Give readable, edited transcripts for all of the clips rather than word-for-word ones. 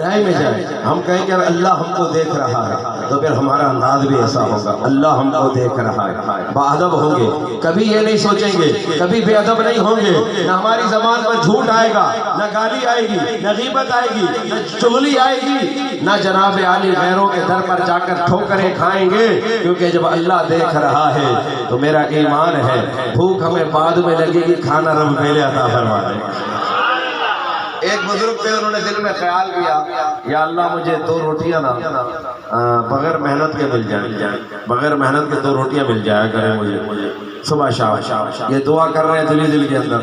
گہرائی میں جائیں، ہم کہیں کہ اللہ ہم کو دیکھ رہا ہے، تو پھر ہمارا انداز بھی ایسا ہوگا، اللہ ہم کو دیکھ رہا ہے، باادب ہوں گے، کبھی یہ نہیں سوچیں گے، کبھی بے ادب نہیں ہوں گے، نہ ہماری زبان پر جھوٹ آئے گا، نہ گالی آئے گی، نہ غیبت آئے گی، نہ چغلی آئے گی، نہ جناب عالی غیروں کے در پر جا کر ٹھوکریں کھائیں گے، کیونکہ جب اللہ دیکھ رہا ہے تو میرا ایمان ہے بھوک ہمیں بعد میں لگے گی، کھانا رب پہلے عطا فرما دے گا۔ ایک بزرگ تھے، انہوں نے دل میں خیال کیا یا اللہ مجھے 2 روٹیاں نا بغیر محنت کے مل جائیں، بغیر محنت کے 2 روٹیاں مل جایا کریں مجھے صبح شام۔ یہ دعا کر رہے ہیں دل کے اندر،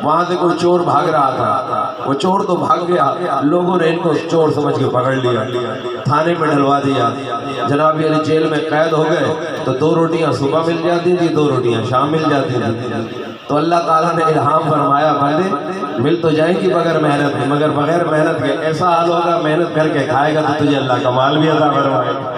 وہاں سے کوئی چور بھاگ رہا تھا، وہ چور تو بھاگ گیا، لوگوں نے ان کو چور سمجھ کے پکڑ لیا، تھانے میں ڈلوا دیا، جناب علی جیل میں قید ہو گئے، تو 2 روٹیاں صبح مل جاتی تھی، 2 روٹیاں شام مل جاتی تھی۔ تو اللہ تعالیٰ نے الہام فرمایا بندے مل تو جائیں گی بغیر محنت کے، مگر بغیر محنت کے ایسا حال ہوگا اللہ کر کے کھائے گا تو تجھے اللہ کا مال بھی عطا فرمائے گا۔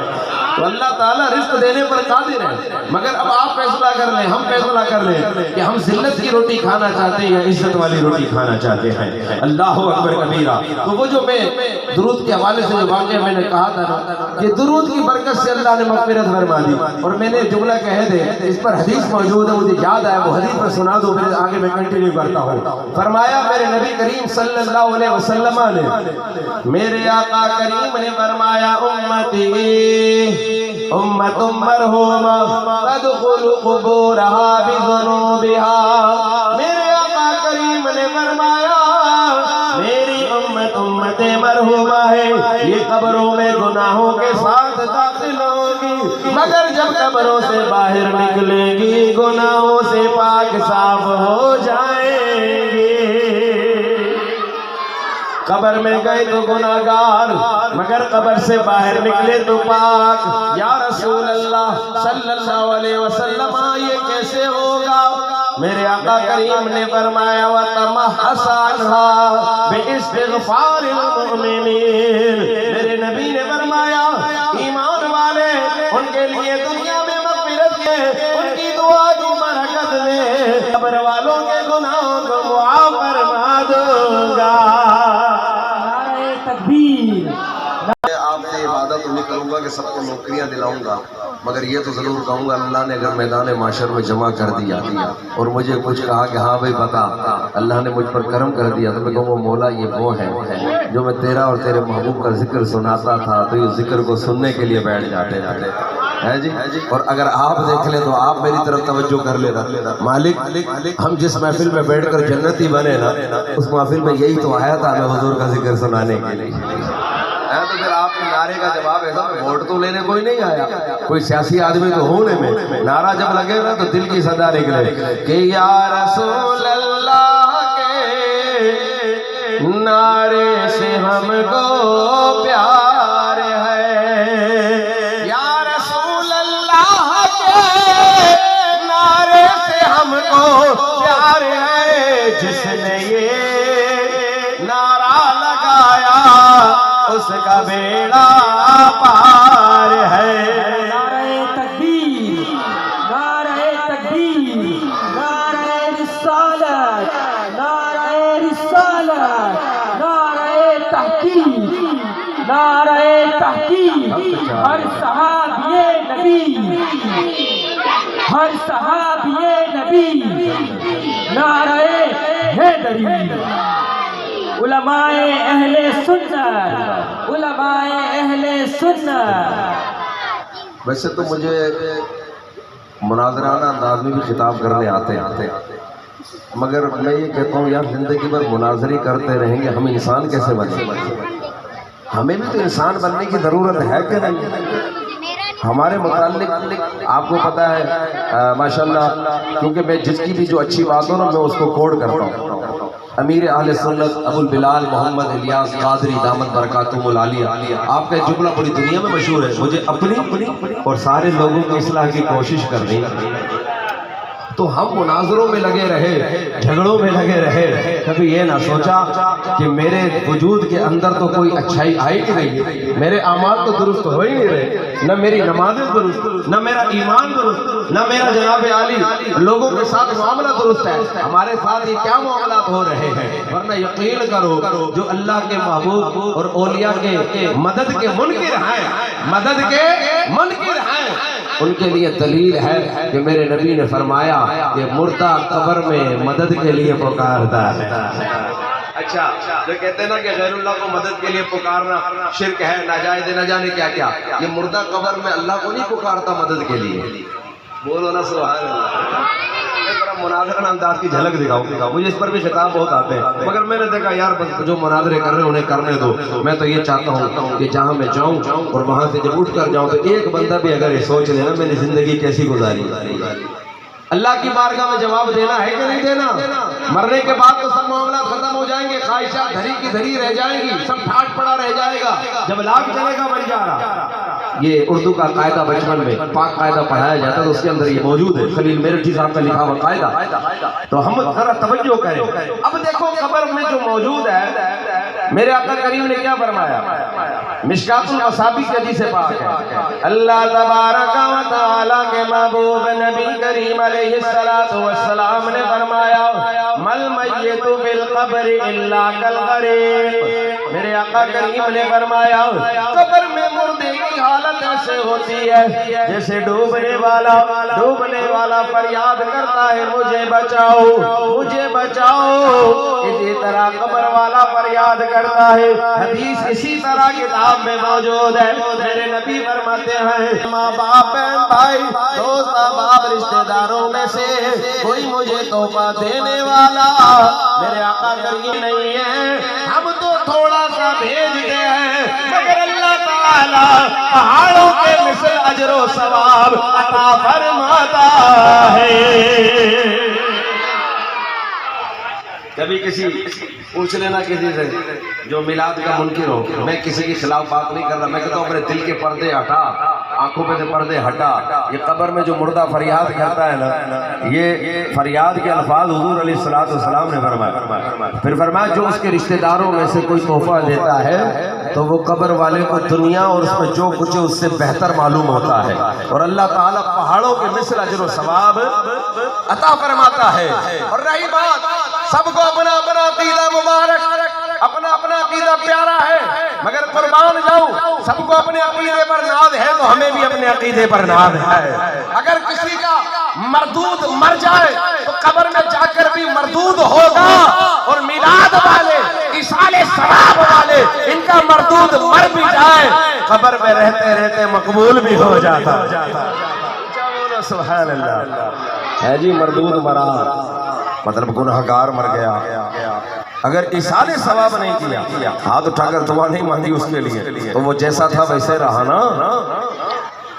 تو اللہ تعالیٰ رزق دینے پر قادر ہے، مگر اب آپ فیصلہ کر لیں، ہم فیصلہ کر لیں کہ ہم ذلت کی روٹی کھانا چاہتے ہیں یا عزت والی روٹی کھانا چاہتے ہیں۔ اللہ اکبر کبیرہ۔ تو وہ جو میں درود کے حوالے سے جو واقعہ میں نے کہا تھا نا کہ درود کی برکت سے اللہ نے مغفرت فرما دی، اور میں نے جملہ کہہ دے اس پر حدیث موجود ہے، مجھے یاد آیا وہ حدیث پر سنا دو، پھر آگے میں کنٹینیو کرتا ہوں۔ فرمایا میرے نبی کریم صلی اللہ علیہ وسلم نے، میرے آقا کریم نے فرمایا امتی امت مرحومہ تدخل قبورہا بذنوبہا، میرے آقا کریم نے فرمایا میری امت مرحومہ ہے، یہ قبروں میں گناہوں کے ساتھ داخل ہوگی، مگر جب قبروں سے باہر نکلے گی گناہوں سے پاک صاف ہو جائیں گی۔ قبر میں گئے تو گناہگار، مگر قبر سے باہر نکلے تو پاک۔ یا رسول اللہ صلی اللہ علیہ وسلم یہ کیسے ہوگا؟ میرے آقا کریم نے فرمایا وَتَمَحَّصَ عَنْهَا بِإِسْتِغْفَارِ الْمُؤْمِنِينَ، میرے نبی نے فرمایا ایمان والے ان کے لیے دنیا میں مغفرت ہے، ان کی دعا کی برکت میں قبر والوں کے گناہوں کو معاف فرما دوں گا۔ آپ سے عبادت نہیں کروں گا کہ سب کو نوکریاں دلاؤں گا، مگر یہ تو ضرور کہوں گا اللہ نے اگر میدان معاشر میں جمع کر دیا اور مجھے کچھ کہا کہ ہاں بھائی بتا، اللہ نے مجھ پر کرم کر دیا، تو میں کہوں گا مولا یہ وہ ہے جو میں تیرا اور تیرے محبوب کا ذکر سناتا تھا تو یہ ذکر کو سننے کے لیے بیٹھ جاتے ہے جی۔ اور اگر آپ دیکھ لیں تو آپ میری طرف توجہ کر لینا، مالک ہم جس محفل میں بیٹھ کر جنتی بنے نا، اس محفل میں یہی تو آیا تھا ہمیں حضور کا ذکر سنانے کے لیے۔ تو پھر آپ کے نعرے کا جواب ہے صاحب، ووٹ تو لینے کوئی نہیں آیا، کوئی سیاسی آدمی تو ہونے میں، نعرہ جب لگے نا تو دل کی صدا نکلے کہ یا رسول اللہ کے نعرے سے ہم کو پیار ہے، یا رسول اللہ کے نعرے سے ہم کو پیار ہے، جس نے یہ نعرہ لگایا اس کا بیڑا پار ہے۔ نعرہ تکبیر، نعرہ تکبیر، نعرہ رسالت، نعرہ رسالت، نعرہ تحقیق، نعرہ تحقیق، ہر صحابی نبی، ہر صحابی نبی، نعرہ حیدری، علماء اہل سنت، علماء اہل سنت۔ ویسے تو مجھے مناظرانہ انداز میں بھی خطاب کرنے آتے ہیں، مگر میں یہ کہتا ہوں یار زندگی بھر مناظری کرتے رہیں گے، ہم انسان کیسے بنیں؟ ہمیں بھی تو انسان بننے کی ضرورت ہے کہ نہیں؟ ہمارے متعلق آپ کو پتہ ہے ماشاءاللہ، کیونکہ میں جس کی بھی جو اچھی بات ہو نا میں اس کو کوڈ کرتا ہوں۔ امیر اہل سنت ابو البلال محمد الیاس قادری دامت برکاتہم العالیہ، آپ کا جملہ پوری دنیا میں مشہور ہے، مجھے اپنی اور سارے لوگوں کی اصلاح کی کوشش کرنی تو ہم مناظروں میں لگے رہے، جھگڑوں میں لگے رہے، کبھی یہ نہ سوچا کہ میرے وجود کے اندر تو کوئی اچھائی آئی کہ نہیں، میرے اعمال تو درست ہو ہی نہیں رہے، نہ میری نمازیں درست، نہ میرا ایمان درست، نہ میرا جناب عالی لوگوں کے ساتھ معاملہ درست ہے، ہمارے ساتھ یہ کیا معاملات ہو رہے ہیں؟ ورنہ یقین کرو جو اللہ کے محبوب اور اولیاء کے مدد کے منکر ہیں، مدد کے منکر ہیں، ان کے لیے دلیل ہے کہ میرے نبی نے فرمایا کہ مردہ قبر میں مدد کے لیے پکارتا ہے۔ اچھا جو کہتے ہیں نا کہ غیر اللہ کو مدد کے لیے پکارنا شرک ہے، ناجائز، نہ جانے کیا کیا، یہ مردہ قبر میں اللہ کو نہیں پکارتا مدد کے لیے، بولو نا سبحان اللہ۔ مناظرہ انداز کی جھلک دکھاؤں، مجھے اس پر بھی شکایت بہت آتے ہیں، مگر میں نے دیکھا یار بس جو مناظرے کر رہے ہیں انہیں کرنے دو۔ میں تو یہ چاہتا ہوں کہ جہاں میں جاؤں اور وہاں سے جب اٹھ کر جاؤں تو ایک بندہ بھی اگر یہ سوچ لے نا میں نے زندگی کیسی گزاری، اللہ کی بارگاہ میں جواب دینا ہے کہ نہیں دینا؟ مرنے کے بعد تو سب معاملات ختم ہو جائیں گے، خواہشات دھری کی دھری رہ جائیں گی، سب ٹھاٹ پڑا رہ جائے گا، جب لاکھ چلے گا بن جا رہا۔ یہ اردو کا قاعدہ بچپن میں پاک قاعدہ پڑھایا جاتا ہے تو اس کے اندر یہ موجود ہے، خلیل میرٹھی صاحب کا لکھا ہوا قاعدہ، تو ہم ذرا توجہ کریں۔ اب دیکھو قبر میں جو موجود ہے، میرے آقا کریم نے کیا فرمایا؟ مشکات المصابیح کی حدیث پاک ہے، اللہ تبارک و تعالیٰ کے محبوب نبی کریم علیہ السلام نے فرمایا مل میت بالقبر الا کالغریق، میرے آقا کریم نے فرمایا قبر میں مردے کی حالت ایسے ہوتی ہے جیسے ڈوبنے والا فریاد کرتا ہے مجھے بچاؤ مجھے بچاؤ، اسی طرح قبر والا فریاد کرتا ہے۔ حدیث اسی طرح کتاب میں موجود ہے، میرے نبی فرماتے ہیں ماں باپ بہن بھائی دوست احباب رشتہ داروں میں سے کوئی مجھے تحفہ دینے والا میرے آقا کریم نہیں ہے، ہم تو تھوڑا سا بھیجتے ہیں مگر اللہ تعالیٰ پہاڑوں کے مثل اجر و ثواب عطا فرماتا ہے۔ کبھی کسی پوچھ لینا کسی سے جو میلاد کا منکر ہو، میں کسی کے خلاف بات نہیں کر رہا، میں کہتا ہوں اپنے دل کے پردے ہٹا، آنکھوں پہ سے پردے ہٹا۔ یہ قبر میں جو مردہ فریاد کرتا ہے نا، یہ فریاد کے الفاظ حضور علیہ السلام نے فرمایا، پھر فرمایا جو اس کے رشتہ داروں میں سے کوئی تحفہ دیتا ہے تو وہ قبر والے کو دنیا اور اس میں جو کچھ ہے اس سے بہتر معلوم ہوتا ہے، اور اللہ تعالیٰ پہاڑوں کے مثل اجر و ثواب عطا فرماتا ہے۔ اور رہی بات سب کو اپنا اپنا عقیدہ مبارک، اپنا اپنا عقیدہ پیارا ہے، مگر قربان جاؤں سب کو اپنے عقیدے پر ناز ہے تو ہمیں بھی اپنے عقیدے پر ناز ہے۔ اگر کسی کا مردود مر جائے تو قبر میں جا کر بھی مردود ہوگا، اور میلاد والے ایصال ثواب والے ان کا مردود مر بھی جائے قبر میں رہتے رہتے مقبول بھی ہو جاتا۔ سبحان اللہ ہے جی، مردود مرا مطلب گناہگار مر گیا، اگر ایصال ثواب نہیں کیا، ہاتھ اٹھا کر دعا نہیں مانگی اس کے لیے تو وہ جیسا تھا ویسے رہا نا۔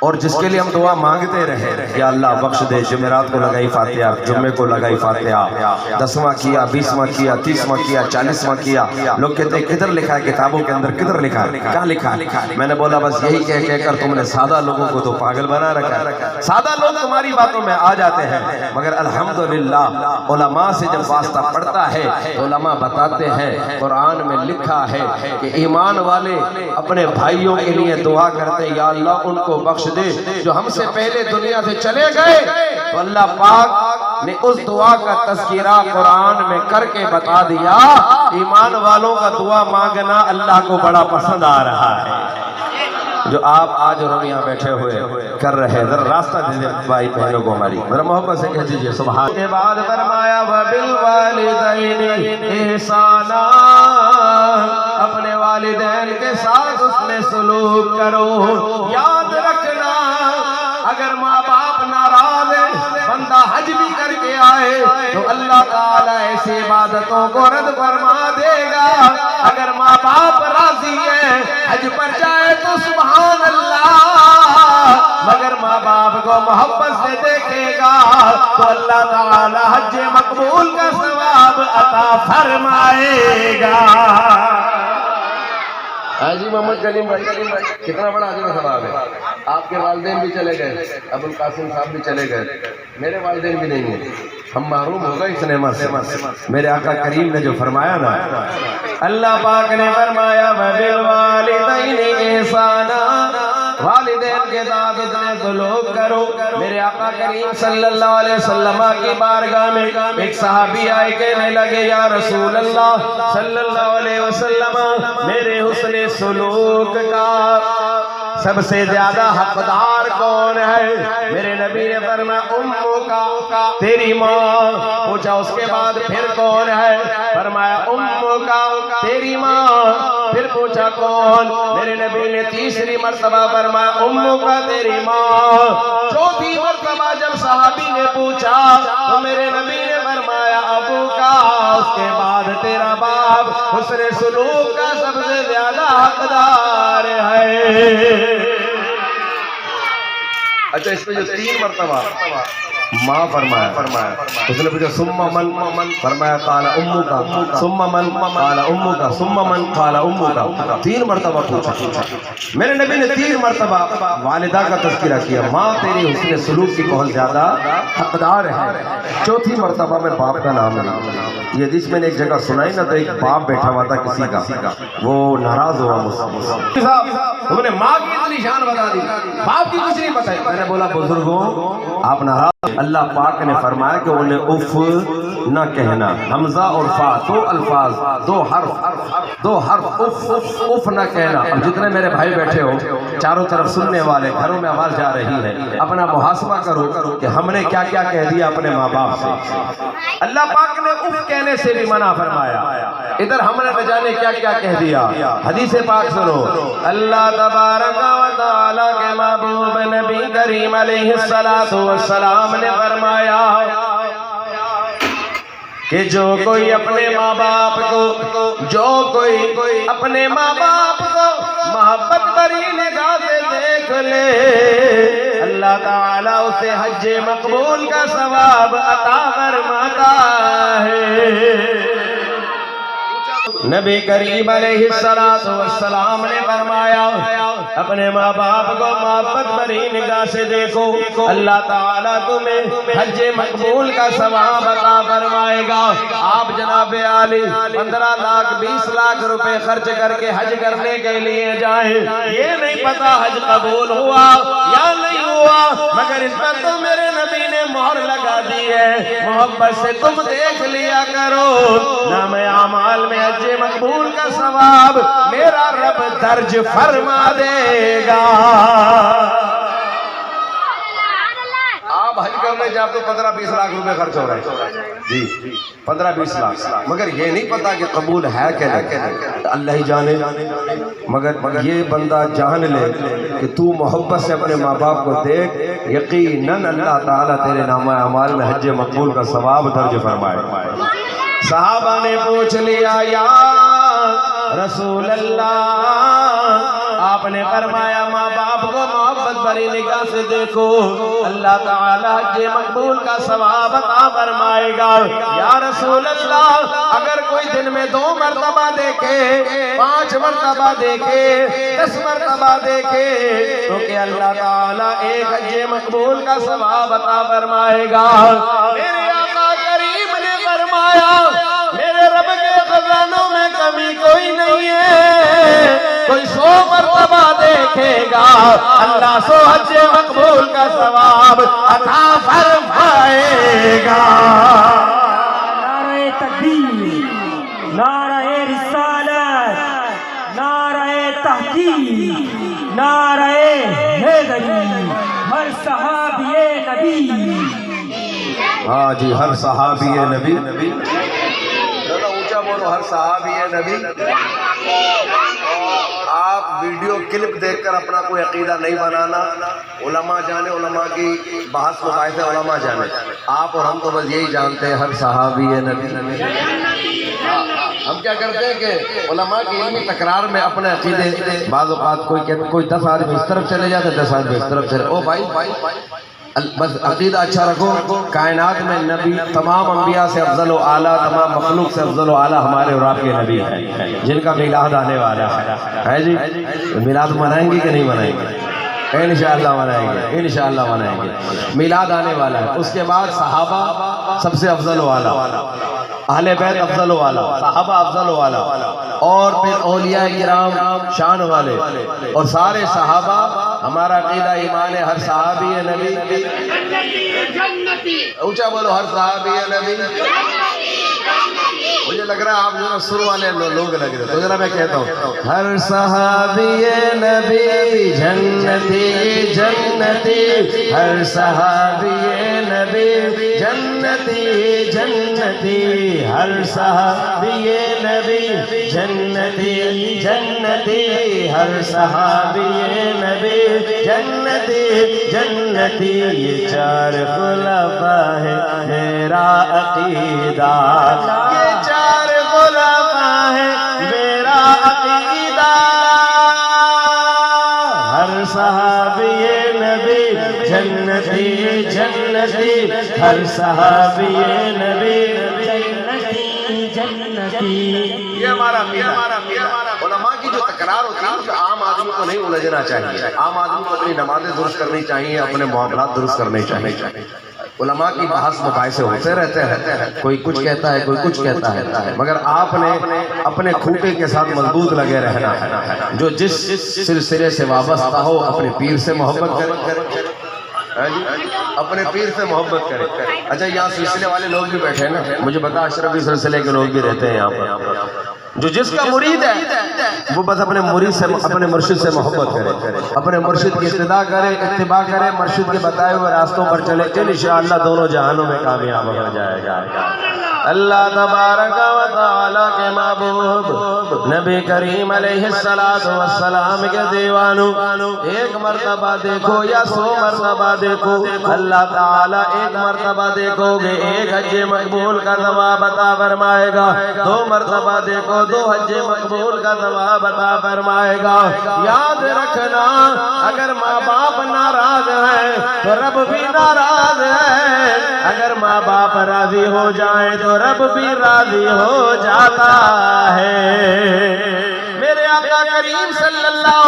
اور جس کے لیے ہم دعا مانگتے رہے یا اللہ بخش دے، جمعرات کو لگائی فاتحہ، جمعے کو لگائی فاتحہ، 10واں کیا، 20واں کیا، 30واں کیا، 40واں کیا، لوگ کہتے ہیں کدھر لکھا ہے کتابوں کے اندر، کدھر لکھا ہے، کہاں لکھا ہے؟ میں نے بولا بس یہی کہہ کر تم نے سادہ لوگوں کو تو پاگل بنا رکھا ہے، سادہ لوگ تمہاری باتوں میں آ جاتے ہیں، مگر الحمدللہ علماء سے جب واسطہ پڑتا ہے تو علماء بتاتے ہیں قرآن میں لکھا ہے کہ ایمان والے اپنے بھائیوں کے لیے دعا کرتے ہیں یا اللہ ان کو بخش دے جو ہم سے پہلے دنیا سے چلے گئے، تو اللہ پاک نے اس دعا کا تذکرہ قرآن میں کر کے بتا دیا ایمان والوں کا دعا مانگنا اللہ کو بڑا پسند آ رہا ہے۔ جو آپ آج اور ہم یہاں بیٹھے ہوئے کر رہے ہیں، ذرا راستہ دے دیں بھائی بہنوں کو، ہماری ذرا محبت سے کہہ دیجئے سبحان۔ کے بعد فرمایا وَبِالْوَالِدَيْنِ إِحْسَانًا، اپنے والدین کے ساتھ اس میں سلوک کرو۔ یاد رکھنا اگر ماں باپ ناراض ہے، بندہ حج بھی کر کے آئے تو اللہ تعالیٰ ایسی عبادتوں کو رد فرما دے گا، اگر ماں باپ راضی ہے حج پر جائے تو سبحان اللہ، مگر ماں باپ کو محبت سے دیکھے گا تو اللہ تعالیٰ حج مقبول کا ثواب عطا فرمائے گا۔ حاجی محمد کلیم بھائی کتنا بڑا اجر و ثواب ہے، آپ کے والدین بھی چلے گئے، ابو القاسم صاحب بھی چلے گئے، میرے والدین بھی نہیں ہیں، ہم محروم ہو گئے اس نعمت سے۔ میرے آقا کریم نے جو فرمایا نا، اللہ پاک نے فرمایا وَبِالْوَالِدَيْنِ إِحْسَانًا، والدین کے ساتھ اتنے سلوک کرو۔ میرے آقا کریم صلی اللہ علیہ وسلم کی بارگاہ میں ایک صحابی آئے کہنے لگے یا رسول اللہ صلی اللہ علیہ وسلم، میرے حسن سلوک کا سب سے زیادہ حقدار کون ہے؟ میرے نبی نے فرمایا امو کا، تیری ماں۔ پوچھا اس کے بعد پھر کون ہے؟ فرمایا امو کا، تیری ماں۔ پھر پوچھا کون؟ میرے نبی نے تیسری مرتبہ فرمایا امو کا، تیری ماں۔ چوتھی مرتبہ جب صحابی نے پوچھا تو میرے نبی نے فرمایا ابو کا، اس کے بعد تیرا باپ۔ حسن سلوک کا سب سے زیادہ حقدار ہے۔ اچھا اس میں جو 3 مرتبہ ماں فرمایا، اس نے پوچھا ثم من، فرمایا قال امو کا، ثم من قال امو کا، ثم من قال امو کا۔ 3 مرتبہ پوچھا۔ میرے نبی نے 3 مرتبہ والدہ کا تذکرہ کیا، ماں تیری حسن سلوک کی بہت زیادہ حقدار ہے۔ چوتھی مرتبہ میں باپ کا نام لیا۔ یہ حدیث میں نے ایک جگہ سنائی نا، تو ایک باپ بیٹھا ہوا تھا کسی کا، وہ ناراض ہوا مجھ سے، انہوں نے ماں کی اتنی شان بتا دی، باپ کی کچھ نہیں بتائی۔ میں نے بولا بزرگوں آپ ناراض، اللہ پاک نے فرمایا کہ انہیں اف نہ کہنا۔ حمزہ اور فا، 2 الفاظ، 2 حرف، اف نہ کہنا۔ اب جتنے میرے بھائی بیٹھے ہو چاروں طرف سننے والے، گھروں میں آواز جا رہی ہے، اپنا محاسبہ کرو کہ ہم نے کیا کیا کہہ دیا اپنے ماں باپ سے۔ اللہ پاک نے اف کہنے سے بھی منع فرمایا، ادھر ہم نے نہ جانے کیا کیا کہہ دیا۔ حدیث پاک سنو، اللہ تبارک و تعالی کے محبوب نبی کریم علیہ السلام نے فرمایا کہ جو کوئی اپنے ماں باپ کو محبت بری نگاہ سے دیکھ لے، اللہ تعالیٰ اسے حج مقبول کا ثواب عطا فرماتا ہے۔ نبی کریم علیہ السلام نے فرمایا اپنے ماں باپ کو محبت بری نگاہ سے دیکھو، اللہ تعالیٰ تمہیں حج مقبول کا ثواب عطا فرمائے گا۔ آپ جناب عالی 15 لاکھ 20 لاکھ روپے خرچ کر کے حج کرنے کے لیے جائیں، یہ نہیں پتا حج قبول ہوا یا نہیں ہوا، مگر اس پر تو میرے نبی نے مہر لگا دی ہے، محبت سے تم دیکھ لیا کرو، نام اعمال میں حج مقبول کا ثواب میرا رب درج فرما دے گا۔ آپ حج کرنے جاؤ تو 15-20 لاکھ روپے خرچ ہو رہے ہیں، جی 15-20 لاکھ، مگر یہ نہیں پتا کہ قبول ہے کہ نہیں، اللہ ہی جانے۔ مگر یہ بندہ جان لے کہ تو محبت سے اپنے ماں باپ کو دیکھ، یقیناً اللہ تعالیٰ تیرے نامہ اعمال میں حج مقبول کا ثواب درج فرمائے۔ صحابہ نے پوچھ لیا یا رسول اللہ، آپ نے فرمایا ماں باپ کو محبت بری نگاہ سے دیکھو، اللہ تعالیٰ حج مقبول کا ثواب عطا فرمائے گا۔ یا رسول اللہ، اگر کوئی دن میں 2 مرتبہ دیکھے، 5 مرتبہ دیکھے، 10 مرتبہ دیکھے تو کہ اللہ تعالیٰ ایک حج مقبول کا ثواب عطا فرمائے گا۔ میرے آقا کریم نے فرمایا میرے رب کے خزانوں میں کمی کوئی نہیں ہے، کوئی 100 مرتبہ دیکھے گا اللہ 100 حج مقبول کا ثواب عطا فرمائے گا۔ نعرہ تکبیر، نعرہ رسالت، نعرہ تحقیق، نعرہ حیدری، ہر صحابی نبی، ہاں جی ہر صحابی نبی، اونچا بولو ہر صحابی نبی۔ آپ ویڈیو کلپ دیکھ کر اپنا کوئی عقیدہ نہیں بنانا، علماء جانے، علماء کی بحث مباحث علماء جانے، آپ اور ہم تو بس یہی جانتے ہیں ہر صحابی نبی۔ ہم کیا کرتے ہیں کہ علماء کی علمی تکرار میں اپنے عقیدے، بعض اوقات کوئی 10 آدمی اس طرف چلے جاتے، 10 آدمی اس طرف چلے، او بھائی بس عقیدہ اچھا رکھو۔ کائنات میں نبی تمام انبیاء سے افضل و اعلیٰ، تمام مخلوق سے افضل و اعلیٰ ہمارے اور آپ کے نبی ہیں، جن کا میلاد آنے والا ہے جی۔ میلاد منائیں گے کہ نہیں منائیں گے؟ انشاءاللہ منائیں گے، انشاءاللہ منائیں گے۔ میلاد آنے والا ہے، اس کے بعد صحابہ سب سے افضل والا، اہل بیت افضل والا، صحابہ افضل والا، اور پھر اولیاء کرام شان والے، اور سارے صحابہ۔ ہمارا عقیدہ ایمان ہے، ہر صحابی نبی اونچا بولو، ہر صحابی نبی۔ مجھے لگ رہا ہے آپ جو سر والے لوگ لگ رہے، تو ذرا میں کہتا ہوں، ہر صحابی نبی جنتی جنتی، ہر صحابی نبی جنتی جنتی، ہر صحابی نبی جنتی جنتی، ہر صحابی نبی جنتی جنتی۔ یہ چار خلفاء ہے میرا عقیدہ، یہ چار خلفاء ہے میرا عقیدہ، ہر صحابی نبی جنتی جنتی، ہر صحابی نبی جنتی جنتی۔ یہ ہمارا علماء کی جو تکرار ہوتی ہے، جو عام آدمی کو نہیں الجھنا چاہیے، عام آدمی کو اپنی نمازیں درست کرنی چاہیے، اپنے معاملات درست کرنے چاہیے۔ علماء کی بحث مباحثے ہوتے رہتے ہیں، کوئی کچھ کہتا ہے، کوئی کچھ کہتا ہے، مگر آپ نے اپنے کھوٹے کے ساتھ مضبوط لگے رہنا ہے۔ جو جس سلسلے سے وابستہ ہو، اپنے پیر سے محبت کرے، اپنے پیر سے محبت کرے۔ اچھا، یہاں سلسلے والے لوگ بھی بیٹھے ہیں نا، مجھے بتا اشرفی سلسلے کے لوگ بھی رہتے ہیں یہاں پر۔ جو جس کا مرید ہے وہ بس اپنے مرید سے، اپنے مرشد سے محبت کرے، اپنے مرشد کی اتباع کرے، مرشد کے بتائے ہوئے راستوں پر چلے، انشاءاللہ دونوں جہانوں میں کامیاب ہو جائے گا۔ اللہ تبارک و تعالیٰ کے محبوب نبی کریم علیہ السلام کے دیوانوں، ایک مرتبہ دیکھو یا 100 مرتبہ دیکھو، اللہ تعالیٰ ایک مرتبہ دیکھو گے 1 حج مقبول کا ثواب عطا فرمائے گا، 2 مرتبہ دیکھو 2 حج مقبول کا ثواب عطا فرمائے گا۔ یاد رکھنا، اگر ماں باپ ناراض ہیں تو رب بھی ناراض ہے، اگر ماں باپ راضی ہو جائیں تو رب بھی راضی ہو جاتا ہے۔ میرے آقا کریم صلی اللہ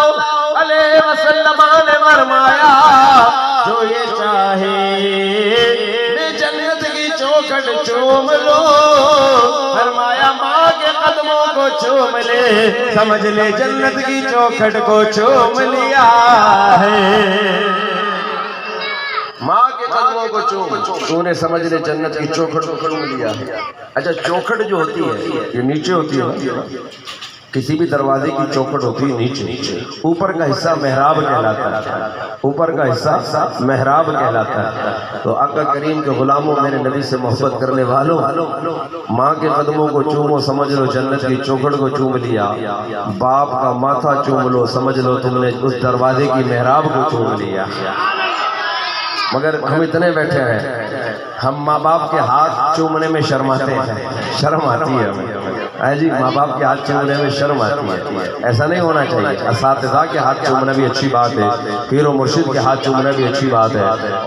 علیہ وسلم نے فرمایا، جو یہ چاہے میں جنت کی چوکھٹ چوم لو، فرمایا ماں کے قدموں کو چوم لے، سمجھ لے جنت کی چوکھٹ کو چوم لیا ہے۔ ماں کے قدموں کو چوم، تو نے سمجھ لے جنت کی چوکھٹ کو چوم لیا ہے۔ اچھا، چوکھٹ جو ہوتی ہے یہ نیچے ہوتی ہے، کسی بھی دروازے کی چوکھٹ ہوتی ہے نیچے، اوپر کا حصہ محراب کہلاتا ہے، اوپر کا حصہ محراب کہلاتا ہے۔ تو آقا کریم کے غلاموں، میرے نبی سے محبت کرنے والوں، ماں کے قدموں کو چومو، سمجھ لو جنت کی چوکھٹ کو چوم لیا۔ باپ کا ماتھا چوم لو، سمجھ لو تم نے اس دروازے کی محراب کو چوم لیا۔ مگر ہم اتنے بیٹھے ہیں، ہم ماں باپ کے ہاتھ چومنے میں شرماتے ہیں، شرم آتی ہے ہمیں جی، ماں باپ کے ہاتھ چومنے میں شرم آتی ہے۔ ایسا نہیں ہونا چاہیے۔ اساتذہ کے ہاتھ چومنا بھی اچھی بات ہے، پیر و مرشد کے ہاتھ چومنا بھی اچھی بات ہے،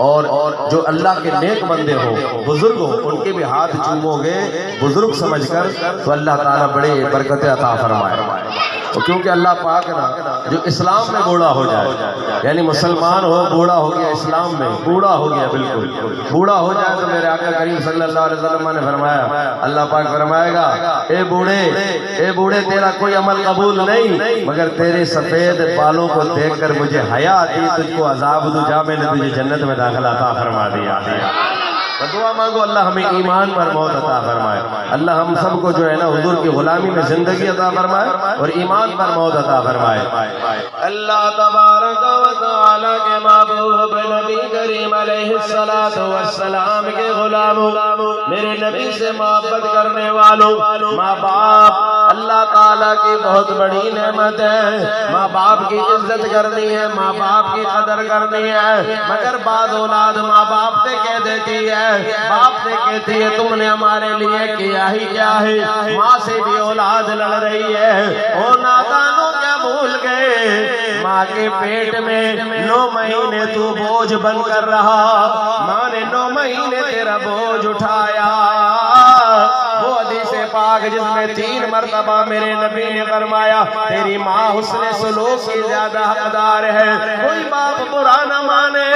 اور جو اللہ کے نیک بندے ہوں، بزرگ ہوں، ان کے بھی ہاتھ چومو گے بزرگ سمجھ کر تو اللہ تعالیٰ بڑے برکتیں عطا فرمائے۔ کیونکہ اللہ پاک نا جو اسلام میں بوڑھا ہو جائے، یعنی مسلمان ہو بوڑھا ہو گیا، اسلام میں بوڑھا ہو گیا، بالکل بوڑھا ہو جائے تو میرے آقا کریم صلی اللہ علیہ وسلم نے فرمایا، اللہ پاک فرمائے گا، اے بوڑھے تیرا کوئی عمل قبول نہیں، مگر تیرے سفید بالوں کو دیکھ کر مجھے حیا آتی، تجھ کو عذاب دوں، جا میں نے تجھے جنت میں داخلہ عطا فرما دیا۔ دعا مانگو اللہ ہمیں ایمان پر موت عطا فرمائے، اللہ ہم سب کو جو ہے نا حضور کی غلامی میں زندگی عطا فرمائے اور ایمان پر موت عطا فرمائے۔ اللہ تبارک و تعالی کے محبوب نبی کریم علیہ السلام کے غلاموں، میرے نبی سے محبت کرنے والوں، ماں باپ اللہ تعالیٰ کی بہت بڑی نعمت ہے۔ ماں باپ کی عزت کرنی ہے، ماں باپ کی قدر کرنی ہے، مگر بعض اولاد ماں باپ سے کہہ دیتی ہے، باپ سے کہتی ہے تم نے ہمارے لیے کیا ہی کیا ہے۔ ماں سے بھی اولاد لڑ رہی ہے، او نادانوں کیا بھول گئے، ماں کے پیٹ میں 9 مہینے تو بوجھ بن کر رہا، ماں نے 9 مہینے تیرا بوجھ اٹھایا۔ وہ حدیث پاک پاک جس میں 3 مرتبہ میرے نبی نے فرمایا تیری ماں حسن سلوک کی زیادہ حقدار ہے، کوئی باپ برا نہ مانے،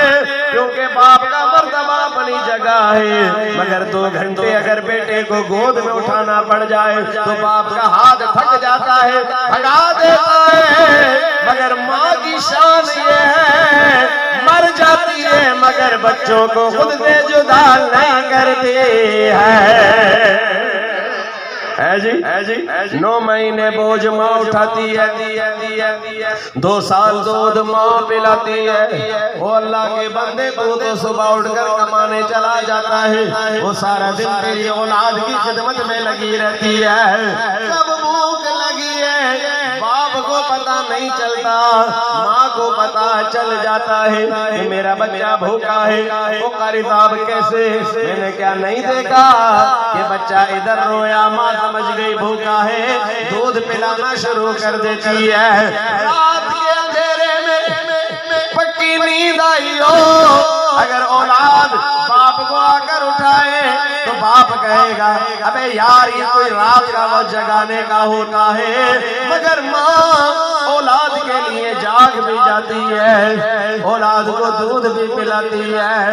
کیونکہ باپ کا مرتبہ اپنی جگہ ہے، مگر 2 گھنٹے اگر بیٹے کو گود میں اٹھانا پڑ جائے تو باپ کا ہاتھ تھک جاتا ہے، بھگا دیتا ہے، مگر ماں کی شان یہ ہے مر جاتی ہے مگر بچوں کو خود سے جدا نہیں کرتی ہے جی 9 مہینے بوجھ ماں اٹھاتی ہے، 2 سال دودھ ماں پلاتی ہے، وہ اللہ کے بندے کو تو صبح اٹھ کر کمانے چلا جاتا ہے، وہ سارا دن تیری اولاد کی خدمت میں لگی رہتی ہے، کب بھوک لگی ہے باپ کو پتہ نہیں چلتا، ماں کو پتہ چل جاتا ہے کہ میرا بچہ بھوکا ہے، وہ قاری صاحب کیسے، میں نے کیا نہیں دیکھا کہ بچہ ادھر رویا، ماں سمجھ گئی بھوکا ہے، دودھ پلانا شروع کر دیتی ہے، رات کے اندھیرے میں پکی نیند آئی ہو، اگر اولاد باپ کو آ کر اٹھائے تو باپ کہے گا ابے یار یہ کوئی رات کا وقت جگانے کا ہوتا ہے، مگر ماں اولاد کے لیے جاگ بھی جاتی ہے، اولاد کو دودھ بھی پلاتی ہے،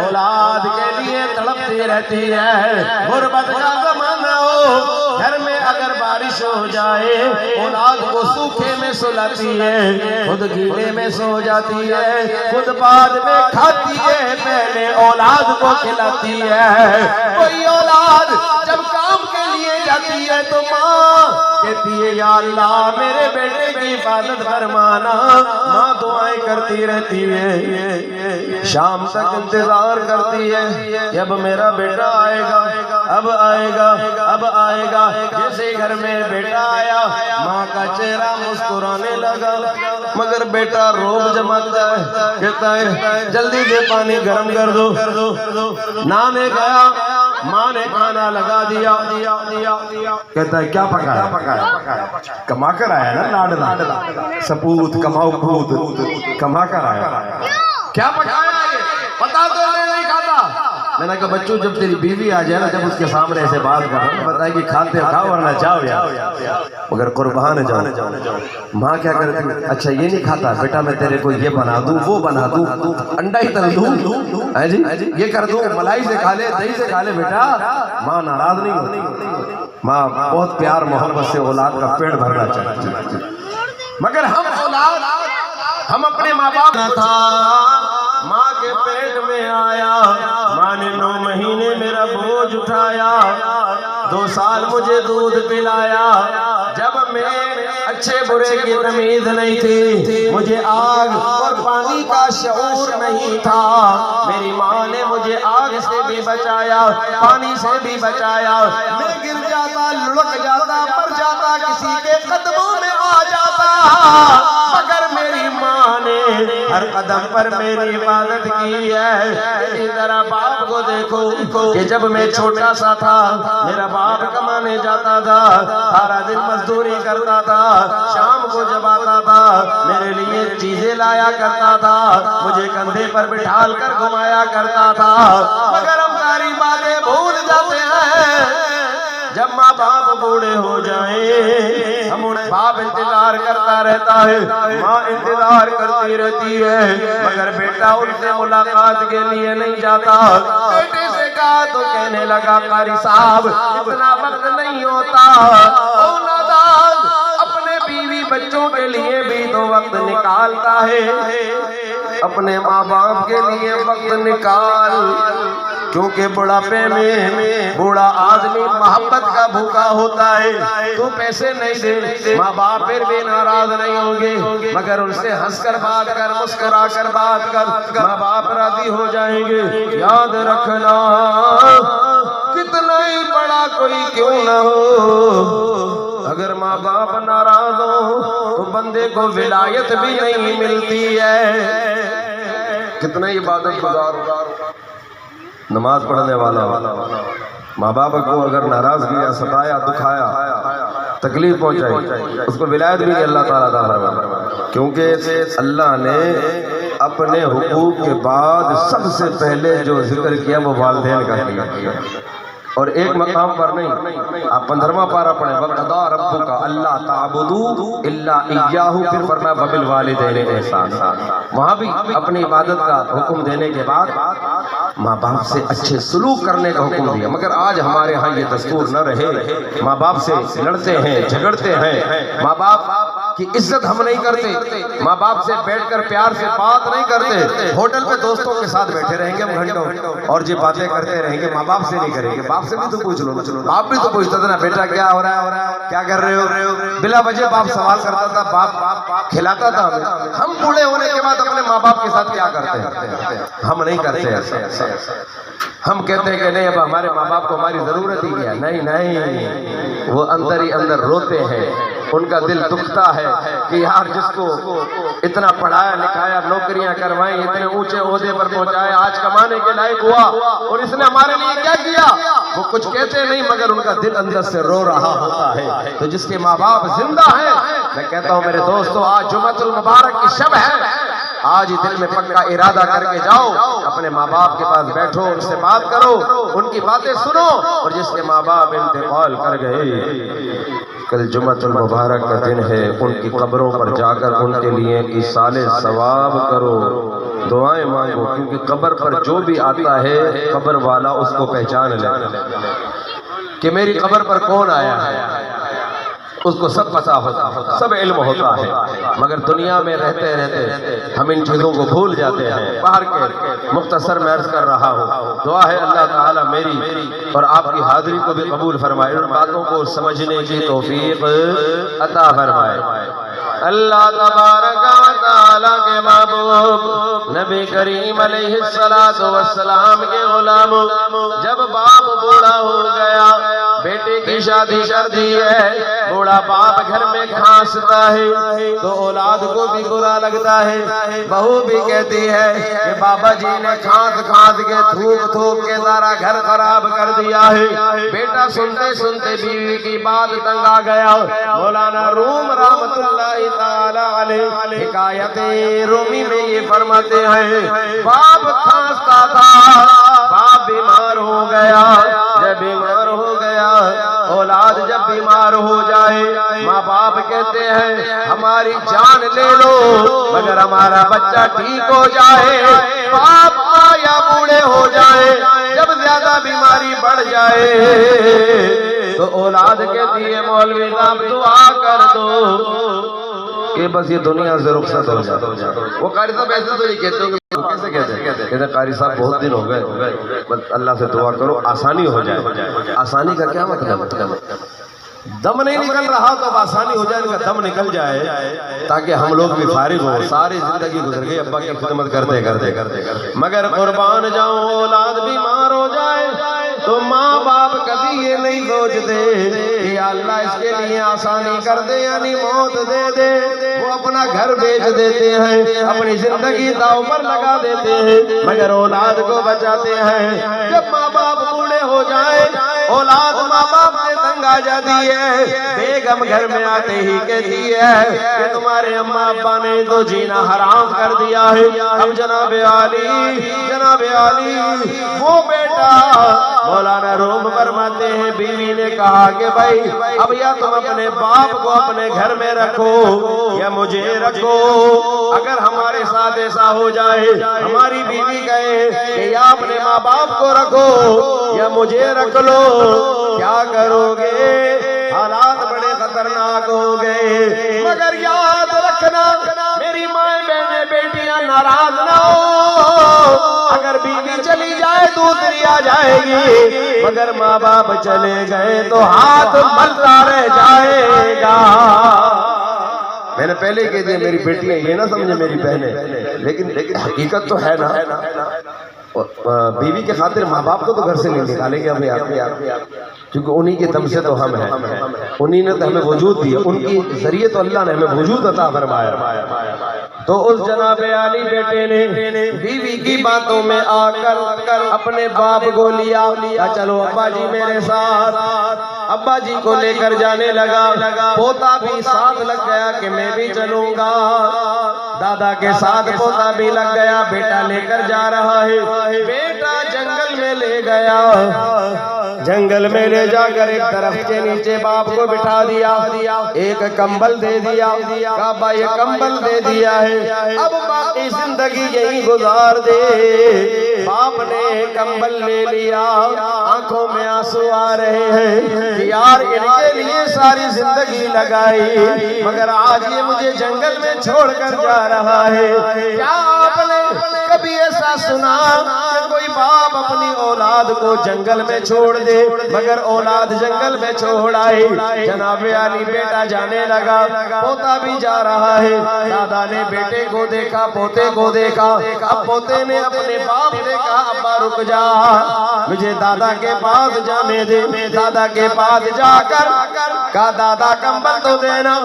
اولاد کے لیے تڑپتی رہتی ہے، غربت کا زمانہ ہو، گھر میں اگر بارش ہو جائے اولاد کو سوکھے میں سلاتی ہے، خود گیلے میں سو جاتی ہے، خود بعد میں کھاتی ہے، پہلے اولاد کو کھلاتی ہے، کوئی اولاد جب کام کے لیے جاتی ہے تو ماں کہتی ہے یا اللہ میرے بیٹے کی حفاظت فرمانا، ماں دعائیں کرتی رہتی ہے، شام تک انتظار کرتی ہے کہ اب میرا بیٹا آئے گا، اب آئے گا، اب آئے گا، جیسے گھر میں بیٹا آیا ماں کا چہرہ مسکرانے لگا، مگر بیٹا روب جماتا ہے، کہتا ہے جلدی سے پانی گرم کر دو، نہانے گیا، ماں نے کھانا لگا دیا، کہتا ہے کیا پکایا، کما کر آیا نا لاڈلا سپوت کماؤ پوت کما کر آیا، کیا پکایا ہے پتا تو نہیں کھاتا، میں نے کہا بچوں جب تیری بیوی آ جائے نا جب اس کے سامنے ایسے بات کرو بتائے کہ کھاتے ہو کھاؤ ورنہ جاؤ یا مگر قربان جاؤ، ماں کیا کرتی اچھا یہ نہیں کھاتا بیٹا میں تیرے کو یہ بنا دوں وہ بنا دوں، انڈا ہی تل دوں جی یہ کر دوں، ملائی سے کھا لے دہی سے کھا لے بیٹا، ماں ناراض نہیں ہوتی، ماں بہت پیار محبت سے اولاد کا پیٹ بھرنا چاہتی ہے، مگر ہم اولاد ہم اپنے ماں باپ نہ تھا، ماں کے پیٹ میں آیا، ماں نے 9 مہینے میرا بوجھ اٹھایا، 2 سال مجھے دودھ پلایا، جب میں اچھے برے کی تمیز نہیں تھی، مجھے آگ اور پانی کا شعور نہیں تھا، میری ماں نے مجھے آگ سے بھی بچایا، پانی سے بھی بچایا، میں گر جاتا لڑک جاتا مر جاتا کسی کے قدموں میں آ جاتا، مگر میری ماں نے ہر قدم پر میری حفاظت کی ہے، اسی طرح باپ کو دیکھو کہ جب میں چھوٹا سا تھا میرا باپ کمانے جاتا تھا، سارا دن مزدوری کرتا تھا، شام کو جب آتا تھا میرے لیے چیزیں لایا کرتا تھا، مجھے کندھے پر بٹھال کر گھمایا کرتا تھا، مگر ہم ساری باتیں بھول جاتے ہیں جب ماں باپ بوڑھے ہو جائیں، ہم انہیں باپ انتظار کرتا رہتا ہے، ماں انتظار کرتی رہتی ہے، مگر بیٹا ان سے ملاقات کے لیے نہیں جاتا، بیٹے سے کہا تو کہنے لگا قاری صاحب اتنا وقت نہیں ہوتا، اولاد اپنے بیوی بچوں کے لیے بھی تو وقت نکالتا ہے، اپنے ماں باپ کے لیے وقت نکال، کیونکہ بڑھاپے میں بوڑھا آدمی محبت کا بھوکا ہوتا ہے، تو پیسے نہیں دے ماں باپ پھر بھی ناراض نہیں ہوں گے، مگر ان سے ہنس کر بات کر مسکرا کر بات کر ماں باپ راضی ہو جائیں گے، یاد رکھنا کتنا ہی بڑا کوئی کیوں نہ ہو، اگر ماں باپ ناراض ہو تو بندے کو ولایت بھی نہیں ملتی ہے، کتنا ہی عبادت گزار نماز پڑھنے والا ماں باپ کو اگر ناراض کیا ستایا دکھایا تکلیف پہنچائی اس کو ولایت بھی نہیں اللہ تعالیٰ تعالیٰ، کیونکہ اللہ نے اپنے حقوق کے بعد سب سے پہلے جو ذکر کیا وہ والدین کا کیا، اور ایک مقام پر نہیں، آپ 15واں پارہ پڑھیں، وَقَضَىٰ رَبُّكَ أَلَّا تَعْبُدُوا إِلَّا إِيَّاهُ، پھر فرمایا وَبِالْوَالِدَيْنِ إِحْسَانًا۔ وہاں بھی اپنی عبادت کا حکم دینے کے بعد ماں باپ سے اچھے سلوک کرنے کا حکم دیا۔ مگر آج ہمارے ہاں یہ دستور نہ رہے، ماں باپ سے لڑتے ہیں، جھگڑتے ہیں، ماں باپ کی عزت ہم نہیں کرتے، ماں باپ سے بیٹھ کر پیار سے بات نہیں کرتے، ہوٹل پہ دوستوں کے ساتھ بیٹھے رہیں گے ہم گھنٹوں اور یہ باتیں کرتے رہیں گے، ماں باپ سے نہیں کریں گے۔ باپ سے بھی تو پوچھ لو، باپ بھی تو پوچھتا تھا نا، بیٹا کیا ہو رہا ہے، کیا کر رہے ہو، بلا وجہ باپ سوال کرتا تھا، باپ کھلاتا تھا ہمیں۔ ہم بوڑھے ہونے کے بعد اپنے ماں باپ کے ساتھ کیا کرتے ہیں؟ ہم نہیں کرتے ایسا۔ ہم کہتے ہیں کہ نہیں، اب ہمارے ماں باپ کو ہماری ضرورت ہی کیا؟ نہیں، وہ اندر ہی اندر روتے ہیں، ان کا دل دکھتا ہے کہ یار جس کو اتنا پڑھایا لکھایا، نوکریاں کروائیں، اتنے اونچے عہدے پر پہنچائے، آج کمانے کے لائق ہوا، اور اس نے ہمارے لیے کیا کیا؟ وہ کچھ کہتے نہیں مگر ان کا دل اندر سے رو رہا ہوتا ہے۔ تو جس کے ماں باپ زندہ ہیں، میں کہتا ہوں میرے دوستو، آج جمعۃ المبارک کی شب ہے، آج دل میں پکا ارادہ کر کے جاؤ، اپنے ماں باپ کے پاس بیٹھو، ان سے بات کرو، ان کی باتیں سنو، اور جس کے ماں باپ انتقال کر گئے، کل جمعۃ المبارک کا دن ہے، ان کی قبروں پر جا کر ان کے لیے ایصال ثواب کرو، دعائیں مانگو، کیونکہ قبر پر جو بھی آتا ہے قبر والا اس کو پہچان لے کہ میری قبر پر کون آیا ہے، اس کو سب پتہ ہوتا، سب علم ہوتا ہے، مگر دنیا میں رہتے رہتے ہم ان چیزوں کو بھول جاتے ہیں۔ باہر کے مختصر میں عرض کر رہا ہوں، دعا ہے اللہ تعالیٰ میری اور آپ کی حاضری کو بھی قبول فرمائے، ان باتوں کو سمجھنے کی توفیق عطا فرمائے۔ اللہ تبارک و تعالیٰ کے محبوب نبی کریم علیہ السلام کے غلام، جب باپ بوڑھا ہو گیا، بیٹے کی شادی کر دی ہے، بوڑھا باپ گھر میں کھانستا ہے تو اولاد کو بھی برا لگتا ہے، بہو بھی کہتی ہے کہ بابا جی نے کھانس کے تھوک کے سارا گھر خراب کر دیا ہے۔ بیٹا سنتے سنتے بیوی کی بات تنگ آ گیا۔ مولانا روم رحمت اللہ تعالی علیہ حکایت رومی میں یہ فرماتے ہیں، باپ کھانستا تھا، باپ بیمار ہو گیا، جب بیمار ہو گیا، اولاد جب بیمار ہو جائے، ماں باپ کہتے ہیں ہماری جان لے لو مگر ہمارا بچہ ٹھیک ہو جائے۔ باپ یا بوڑھے ہو جائے، جب زیادہ بیماری بڑھ جائے تو اولاد کہتی ہے مولوی صاحب دعا کر دو کہ بس یہ دنیا سے رخصت ہو جائے۔ وہ قاری صاحب ایسے تو نہیں کہتے کہ کیسے کہتے ہیں قاری صاحب بہت دن ہو گئے، بس اللہ سے دعا کرو آسانی ہو جائے۔ آسانی کا کیا مطلب؟ دم نہیں نکل رہا تو اب آسانی ہو جائے، ان کا دم نکل جائے تاکہ ہم لوگ بھی فارغ ہوں۔ ساری زندگی گزر گئی ابا کی خدمت کرتے کرتے، مگر قربان جاؤں اولاد بیمار ہو جائے تو ماں باپ کبھی یہ نہیں سوچتے کہ اللہ اس کے لیے آسانی کر دے یعنی موت دے دے، وہ اپنا گھر بیچ دیتے ہیں، اپنی زندگی داؤ پر لگا دیتے ہیں مگر اولاد کو بچاتے ہیں۔ جب ماں باپ بوڑھے ہو جائیں، اولاد ماں باپ سے تنگ آ جاتی ہے، بیگم گھر میں آتے ہی کہتی ہے کہ تمہارے اماں ابا نے تو جینا حرام کر دیا ہے۔ اب جناب علی وہ بیٹا مولانا روم فرماتے ہیں بیوی نے کہا کہ بھائی اب یا تم اپنے باپ کو اپنے گھر میں رکھو یا مجھے رکھو، اگر ہمارے ساتھ ایسا ہو جائے، ہماری بیوی کہے کہ یا اپنے ماں باپ کو رکھو یا مجھے رکھ لو، کیا کرو گے؟ حالات بڑے خطرناک ہو گئے، مگر یاد رکھنا میری مائیں بہنیں بیٹیاں ناراض نہ ہو، اگر بیوی چلی جائے دوسری آ جائے گی، مگر ماں باپ چلے گئے تو ہاتھ ملتا رہ جائے گا۔ میں نے پہلے ہی کہہ دیا میری بیٹیاں یہ نہ سمجھے میری بہنیں، لیکن حقیقت تو ہے نا، بیوی کے خاطر ماں باپ کو تو گھر سے نہیں نکالیں گے ہمیں، کیونکہ انہی کے دم سے تو ہم ہیں، انہی نے تو ہمیں وجود دیا، ان کی ذریعے تو اللہ نے ہمیں وجود عطا فرمایا۔ تو اس جناب علی بیٹے نے بیوی کی باتوں میں آ کر اپنے باپ کو لیا، چلو ابا جی میرے ساتھ، ابا جی کو لے کر جانے لگا، پوتا بھی ساتھ لگ گیا کہ میں بھی چلوں گا، دادا کے ساتھ پوتا بھی لگ گیا، بیٹا لے کر جا رہا ہے، بیٹا جنگل میں لے گیا، جنگل میں لے جا کر ایک درخت کے نیچے باپ کو بٹھا دیا، ایک کمبل دے دیا، کعبہ یہ کمبل دے دیا ہے، اب باقی زندگی یہی گزار دے۔ باپ نے کمبل لے لیا، آنکھوں میں آنسو آ رہے ہیں، یار ان کے لیے ساری زندگی لگائی مگر آج یہ مجھے جنگل میں چھوڑ کر جا رہا ہے۔ کیا آپ نے کبھی ایسا سنا کہ کوئی باپ اپنی اولاد کو جنگل میں چھوڑ دے مگر اولاد جنگل میں چھوڑ آئی؟ جناب علی بیٹا جانے لگا، پوتا بھی جا رہا ہے، دادا نے بیٹے کو دیکھا، پوتے کو دیکھا، اب پوتے نے اپنے باپ سے کہا ابا رک جا، مجھے دادا کے پاس جانے دے۔ دادا کے پاس جا کر کہا دادا کمبل تو دینا،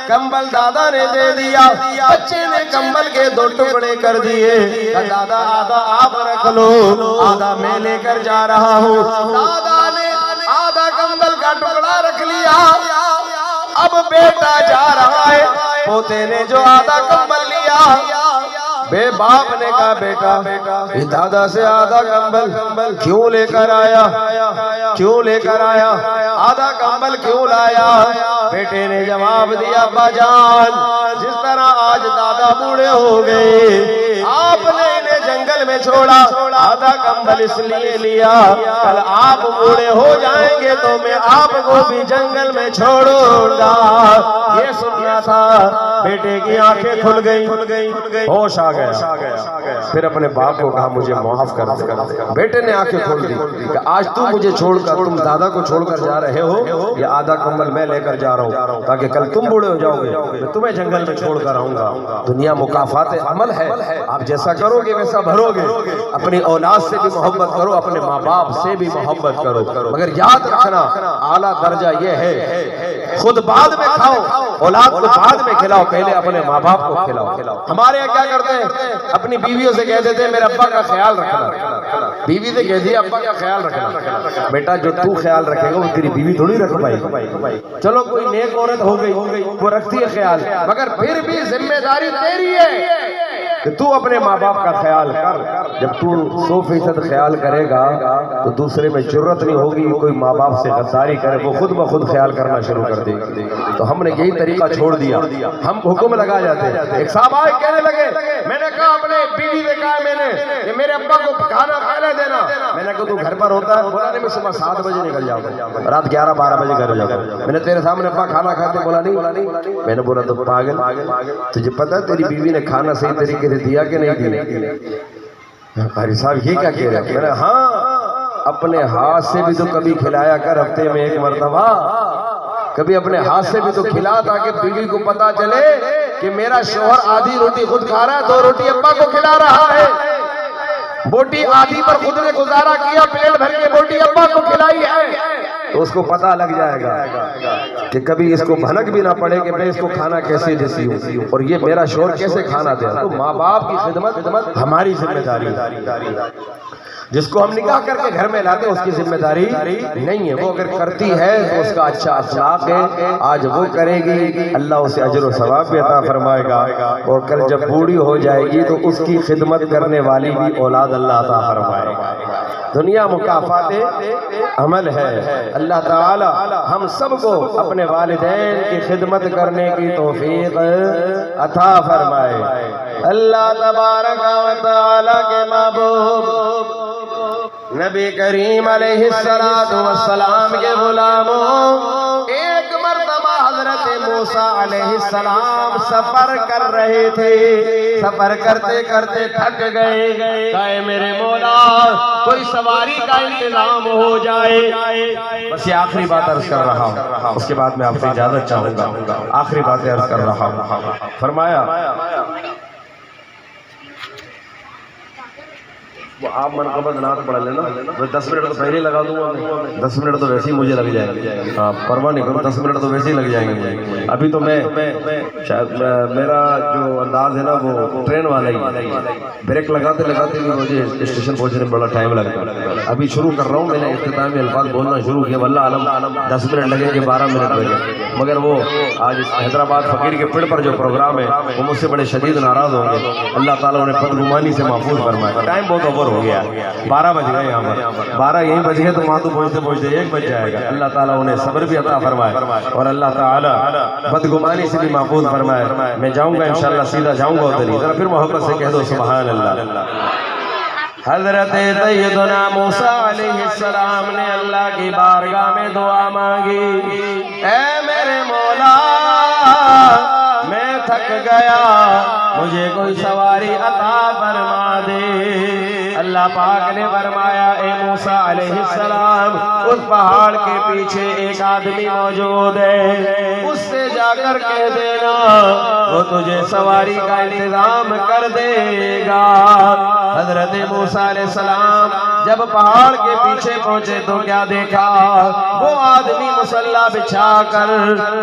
کمبل دادا نے دے دیا، بچے نے کمبل کے 2 ٹکڑے کر دیے، کہا دادا آدھا آپ رکھ لو، آدھا میں لے کر جا رہا ہوں۔ دادا نے آدھا کمبل کا ٹکڑا رکھ لیا، اب بیٹا جا رہا ہے، پوتے نے جو آدھا کمبل لیا، بے باپ نے کہا بیٹا یہ دادا سے آدھا کمبل کیوں لے کر آیا، کیوں لے کر آیا، آدھا کمبل کیوں لایا؟ بیٹے نے جواب دیا ابا جان، جس طرح آج دادا بوڑھے ہو گئے، آپ نے انہیں جنگل میں چھوڑا، آدھا کمبل اس لیے لیا، کل آپ بوڑھے ہو جائیں گے تو میں آپ کو بھی جنگل میں چھوڑوں گا۔ یہ سننا تھا، بیٹے کی آنکھیں کھل گئی، ہوش آ گیا، پھر اپنے باپ کو کہا مجھے معاف کر دے۔ بیٹے نے آنکھیں کھول دی کہ آج تو مجھے چھوڑ کر، تم دادا کو چھوڑ کر جا رہے ہو، یہ آدھا کمبل میں لے کر جا رہا ہوں تاکہ کل تم بوڑھے ہو جاؤ گے، میں تمہیں جنگل میں چھوڑ کر آؤں گا۔ دنیا مکافات عمل ہے، آپ جیسا کرو گے ویسا بھرو گے۔ اپنی اولاد سے بھی محبت کرو، اپنے ماں باپ سے بھی محبت کرو، مگر یاد رکھنا اعلیٰ درجہ یہ ہے خود بعد میں کھاؤ، اولاد کو بعد میں کھلاؤ، پہلے اپنے ماں باپ کو کھلاؤ۔ ہمارے یہاں کیا کرتے ہیں، اپنی بیویوں سے کہتے تھے میرے ابا کا خیال رکھنا، بیوی سے کہہ دیا ابا کا خیال رکھنا، بیٹا جو تو خیال رکھے گا وہ تیری بیوی تھوڑی رکھ پائے گی۔ چلو کوئی نیک عورت ہو گئی وہ رکھتی ہے خیال، مگر پھر بھی ذمہ داری تیری ہے کہ تو اپنے ماں باپ کا خیال کر۔ جب تو 100% خیال کرے گا تو دوسرے میں جرت نہیں ہوگی کوئی ماں باپ سے غداری کرے، وہ خود بخود خیال کرنا شروع کر دے گی۔ تو ہم نے یہی طریقہ چھوڑ دیا، ہم حکم لگا جاتے ہیں۔ ایک صاحب آئے کہنے لگے، میں نے کہا اپنے بیوی سے کہا میں نے کہ میرے ابا کو کھانا کھانے دینا، میں نے کہا تو گھر پر ہوتا ہے؟ بولا نہیں میں صبح 7 بجے نکل جاؤں گا، رات 11-12 بجے گھر جاتا ہوں۔ میں نے تیرے سامنے ابا کھانا کھاتے؟ بولا نہیں۔ میں نے بولا تو پاگل، تجھے پتہ ہے تیری بیوی نے کھانا صحیح طریقے سے دیا کہ نہیں دیا؟ قاری صاحب یہ کیا کہہ رہے ہیں؟ میں نے ہاں اپنے ہاتھ سے بھی تو کبھی کھلایا کر، ہفتے میں 1 مرتبہ کبھی اپنے ہاتھ سے بھی تو کھلا، تاکہ بیوی کو پتا چلے کہ میرا شوہر آدھی روٹی خود کھا رہا ہے، 2 روٹی ابا کو کھلا رہا ہے، بوٹی آدھی پر خود نے گزارا کیا، پیٹ بھر کے بوٹی ابا کو کھلائی ہے، تو اس کو پتا لگ جائے گا کہ کبھی اس کو بھنک بھی نہ پڑے کہ میں اس کو کھانا کیسے دیتی ہوں اور یہ میرا شوہر کیسے کھانا دے۔ تو ماں باپ کی خدمت ہماری ذمہ داری ہے، جس کو ہم نکاح کر کے گھر میں لاتے ہیں اس کی ذمہ داری نہیں ہے، وہ اگر کرتی ہے تو اس کا اچھا اخلاق ہے، آج وہ کرے گی اللہ اسے اجر و ثواب بھی عطا فرمائے گا، اور کل جب بوڑھی ہو جائے گی تو اس کی خدمت کرنے والی بھی اولاد اللہ عطا فرمائے گا۔ دنیا مکافات عمل ہے۔ اللہ تعالی ہم سب کو اپنے والدین کی خدمت کرنے کی توفیق عطا فرمائے۔ اللہ تبارک و تعالی کے محبوب نبی کریم علیہ السلام کے غلاموں، ایک مرتبہ حضرت موسیٰ علیہ السلام سفر کر رہے تھے، سفر کرتے کرتے تھک گئے، کہے میرے مولا کوئی سواری کا انتظام ہو جائے۔ بس یہ آخری بات عرض کر رہا ہوں، اس کے بعد میں آپ سے اجازت چاہوں گا، آخری باتیں عرض کر رہا ہوں۔ فرمایا وہ آپ منقبت نعت پڑھ لینا، میں 10 منٹ تو پہلے لگا دوں گا، 10 منٹ تو ویسے ہی مجھے لگ جائیں گے، آپ پرواہ نہیں کرو، 10 منٹ تو ویسے ہی لگ جائیں گے۔ ابھی تو میں شاید میرا جو انداز ہے نا وہ ٹرین والا ہی، بریک لگاتے لگاتے بھی مجھے اسٹیشن پہنچنے میں بڑا ٹائم لگتا ہے، ابھی شروع کر رہا ہوں، میں نے اختتامی الفاظ بولنا شروع کیا، واللہ عالم 10 منٹ لگیں گے، 12 منٹ لگیں، مگر وہ آج حیدرآباد فقیر کے پیڑ پر جو پروگرام ہے وہ مجھ سے بڑے شدید ناراض ہوں گے، اللہ تعالیٰ انہیں بدگمانی سے محفوظ فرمائے۔ ٹائم بہت اوور ہو گیا، 12 بج گئے یہاں پر، 12 یہیں بج گئے تو وہاں تو پہنچتے پہنچتے 1 بج جائے گا۔ اللہ تعالیٰ انہیں صبر بھی عطا فرمائے اور اللہ تعالیٰ بدگمانی سے بھی محفوظ فرمائے۔ میں جاؤں گا انشاءاللہ، سیدھا جاؤں گا ادھر، ذرا پھر محبت سے کہہ دو سبحان اللہ۔ حضرت سیدنا موسیٰ علیہ السلام نے اللہ کی بارگاہ میں دعا مانگی، اے میرے مولا میں تھک گیا، مجھے کوئی سواری عطا فرما دے۔ اللہ پاک نے فرمایا اے موسیٰ علیہ السلام اس پہاڑ کے پیچھے ایک آدمی موجود ہے، اس سے جا کر کہہ دینا وہ تجھے سواری کا انتظام کر دے گا۔ حضرت موسیٰ علیہ السلام جب پہاڑ کے پیچھے پہنچے تو کیا دیکھا، وہ آدمی مصلی بچھا کر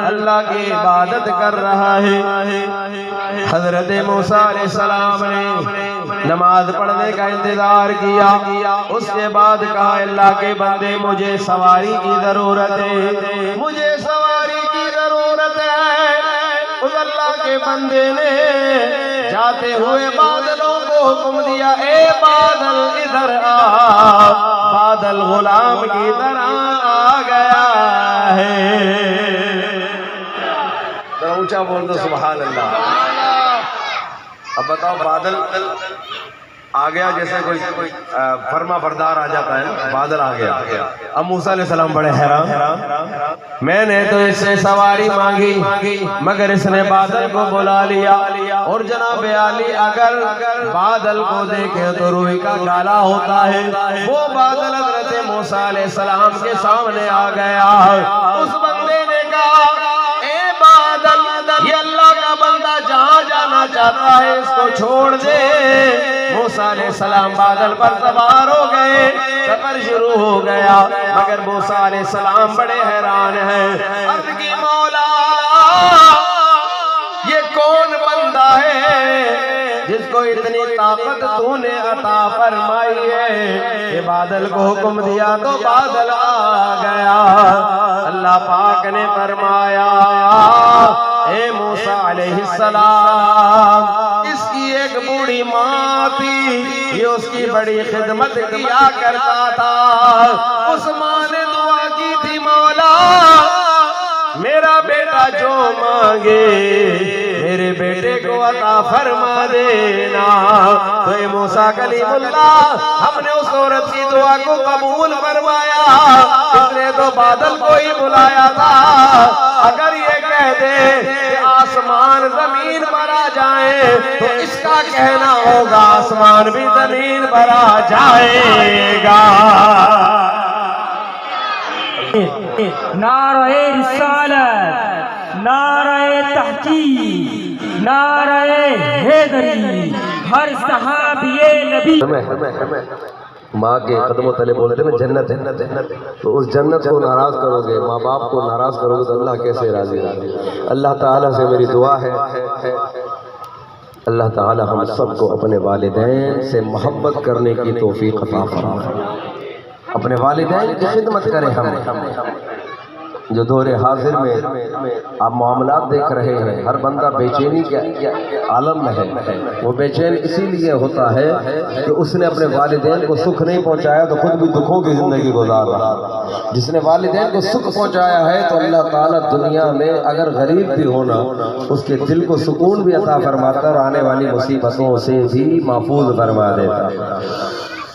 اللہ کی عبادت کر رہا ہے۔ حضرت موسیٰ علیہ السلام نے نماز پڑھنے کا انتظار کیا، اس کے بعد کہا اللہ کے بندے مجھے سواری کی ضرورت ہے، مجھے سواری کی ضرورت ہے۔ اس اللہ کے بندے نے جاتے ہوئے بادلوں کو حکم دیا اے بادل ادھر آ، بادل غلام کی طرح آ گیا ہے۔ اونچا بول دو سبحان اللہ۔ اب بتاؤ بادل آ گیا جیسے کوئی فرما بردار آ جاتا ہے نا، بادل آ گیا۔ اب موسیٰ علیہ السلام بڑے حیران، میں نے تو اس سے سواری مانگی مگر اس نے بادل کو بلا لیا، اور جناب عالی اگر بادل کو دیکھے تو روئی کا کالا ہوتا ہے، وہ بادل حضرت موسیٰ علیہ السلام کے سامنے آ گیا۔ اس بندے نے کہا اے بادل، یہ اللہ کا بندہ جہاں جانا چاہتا ہے اس کو چھوڑ دے۔ موسیٰ علیہ السلام بادل پر سوار ہو گئے، سفر شروع ہو گیا، مگر موسیٰ علیہ السلام بڑے حیران ہیں۔ عرض کی مولا یہ کون بندہ ہے جس کو اتنی طاقت تو نے عطا فرمائی ہے؟ یہ بادل کو حکم دیا تو بادل آ گیا۔ اللہ پاک نے فرمایا اے موسیٰ علیہ السلام، اس کی ایک بوڑھی ماں تھی، یہ اس کی بڑی خدمت کیا کرتا تھا۔ اس ماں نے دعا کی تھی مولا میرا بیٹا جو مانگے میرے بیٹے کو عطا فرما دینا۔ تو اے موسیٰ کلیم اللہ، ہم نے اس عورت کی دعا کو قبول فرمایا، اس نے تو بادل کو ہی بلایا تھا۔ اگر یہ کہہ دے کہ آسمان زمین پر آ جائے تو اس کا کہنا ہوگا آسمان بھی زمین پر آ جائے گا۔ نعرہ رسالت، نعرہ تحقیق، نعرہ حیدری، ہر صحابی نبی۔ ماں کے قدموں تلے بول رہے میں جنت ہے، تو اس جنت کو ناراض کرو گے، ماں باپ کو ناراض کرو گے تو اللہ کیسے راضی راضی۔ اللہ تعالیٰ سے میری دعا ہے اللہ تعالیٰ ہم سب کو اپنے والدین سے محبت کرنے کی توفیق عطا فرمائے، اپنے والدین کی خدمت کریں۔ ہم جو دور حاضر میں آپ معاملات دیکھ رہے ہیں، ہر بندہ بے چینی کے عالم میں ہے۔ وہ بے چین اسی لیے ہوتا ہے کہ اس نے اپنے والدین کو سکھ نہیں پہنچایا تو خود بھی دکھوں کی زندگی گزار رہا۔ جس نے والدین کو سکھ پہنچایا ہے تو اللہ تعالیٰ دنیا میں اگر غریب بھی ہونا اس کے دل کو سکون بھی عطا فرماتا اور آنے والی مصیبتوں سے بھی محفوظ فرما دیتا۔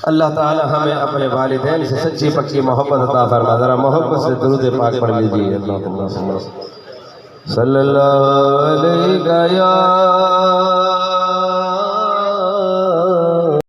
اللہ تعالی ہمیں اپنے والدین سے سچی پکی محبت عطا فرما۔ ذرا محبت سے درود پاک پڑھ لیجیے۔ اللہم صلی اللہ علیہ